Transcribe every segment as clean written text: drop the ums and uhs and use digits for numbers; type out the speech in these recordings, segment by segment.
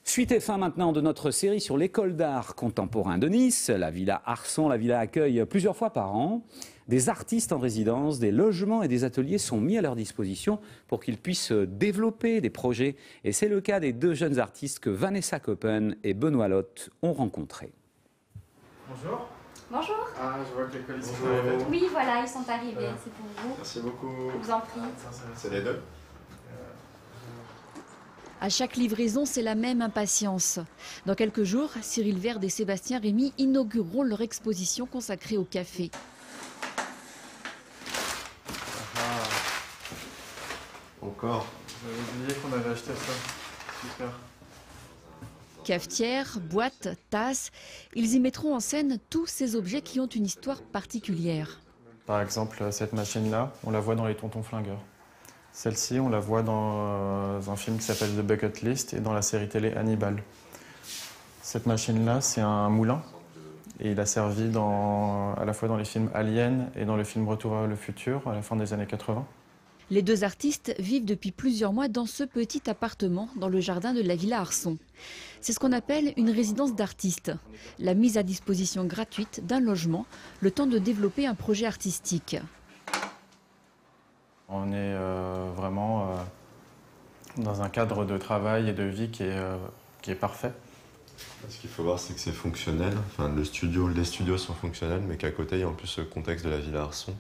Suite et fin maintenant de notre série sur l'école d'art contemporain de Nice. La Villa Arson, la villa accueille plusieurs fois par an des artistes en résidence, des logements et des ateliers sont mis à leur disposition pour qu'ils puissent développer des projets. Et c'est le cas des deux jeunes artistes que Vanessa Koppen et Benoît Lotte ont rencontrés. Bonjour. Bonjour. Ah, je vois que les colis sont arrivés. Oui, voilà, ils sont arrivés, c'est pour vous. Merci beaucoup. Je vous en prie. C'est les deux. À chaque livraison, c'est la même impatience. Dans quelques jours, Cyril Verde et Sébastien Rémy inaugureront leur exposition consacrée au café. Encore. J'avais oublié qu'on avait acheté ça. Super. Cafetière, boîtes, tasses, ils y mettront en scène tous ces objets qui ont une histoire particulière. Par exemple, cette machine-là, on la voit dans Les Tontons Flingueurs. Celle-ci, on la voit dans un film qui s'appelle The Bucket List et dans la série télé Hannibal. Cette machine-là, c'est un moulin et il a servi à la fois dans les films Alien et dans le film Retour vers le futur à la fin des années 80. Les deux artistes vivent depuis plusieurs mois dans ce petit appartement dans le jardin de la Villa Arson. C'est ce qu'on appelle une résidence d'artistes, la mise à disposition gratuite d'un logement, le temps de développer un projet artistique. On est vraiment dans un cadre de travail et de vie qui est parfait. Ce qu'il faut voir, c'est que c'est fonctionnel. Enfin, les studios sont fonctionnels, mais qu'à côté, il y a en plus le contexte de la Villa Arson.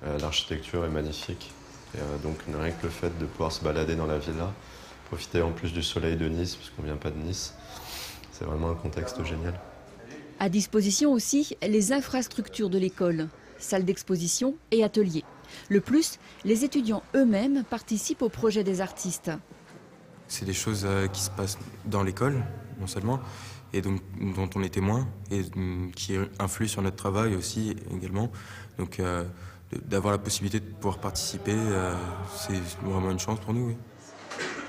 L'architecture est magnifique. Et donc, rien que le fait de pouvoir se balader dans la villa, profiter en plus du soleil de Nice, parce qu'on ne vient pas de Nice, c'est vraiment un contexte génial. À disposition aussi les infrastructures de l'école, salles d'exposition et ateliers. Le plus, les étudiants eux-mêmes participent au projet des artistes. C'est des choses qui se passent dans l'école, non seulement, et donc, dont on est témoin, et qui influent sur notre travail aussi également. Donc d'avoir la possibilité de pouvoir participer, c'est vraiment une chance pour nous. Oui.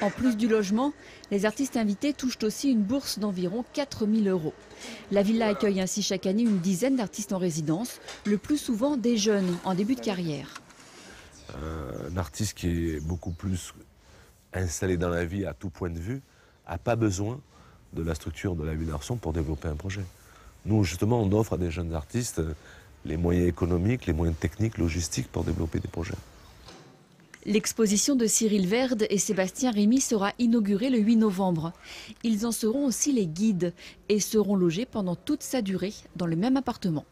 En plus du logement, les artistes invités touchent aussi une bourse d'environ 4 000 €. La villa accueille ainsi chaque année une dizaine d'artistes en résidence, le plus souvent des jeunes en début de carrière. Un artiste qui est beaucoup plus installé dans la vie à tout point de vue n'a pas besoin de la structure de la Villa Arson pour développer un projet. Nous, justement, on offre à des jeunes artistes les moyens économiques, les moyens techniques, logistiques pour développer des projets. L'exposition de Cyril Verde et Sébastien Rémy sera inaugurée le 8 novembre. Ils en seront aussi les guides et seront logés pendant toute sa durée dans le même appartement.